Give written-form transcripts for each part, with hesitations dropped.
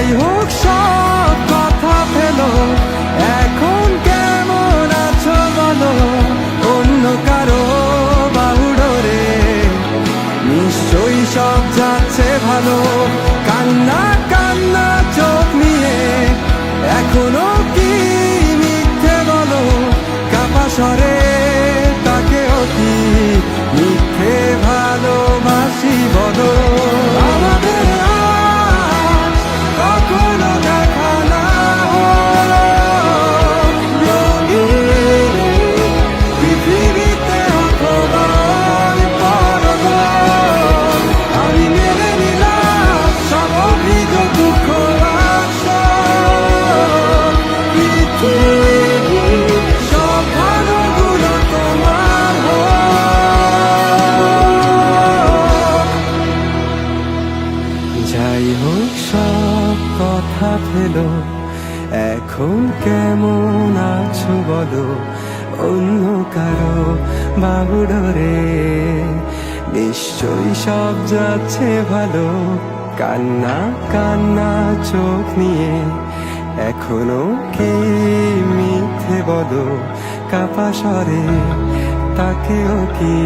যাই হোক সব কথা ফেলো, এখন কেমন আছো বলো, অন্য কারো বাহুডোরে নিশ্চয়ই সব যাচ্ছে ভালো। কান্না কান্না চোখ নিয়ে এখনো কি মিথ্যে বলো, কাপা স্বরে তাকেও কি মিথ্যে ভালোবাসি বলো। আমাদের আজ কখনো দেখা না হলো, রঙিন পৃথিবীতে অথবা পরলো, আমি মেনে নিলাম সব অভিযোগ দুঃখ আসল। পৃথিবী সব ভালোগুলো তোমার হোক। যাই হোক সব কথা ফেলো, এখন কেমন আছো বলো, অন্য কারো বাহুডোরে নিশ্চয়ই সব যাচ্ছে ভালো। কান্না কান্না চোখ নিয়ে এখনো কি মিথ্যে বলো, কাপা স্বরে তাকেও কি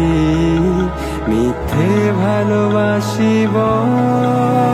মিথ্যে ভালোবাসি বলো।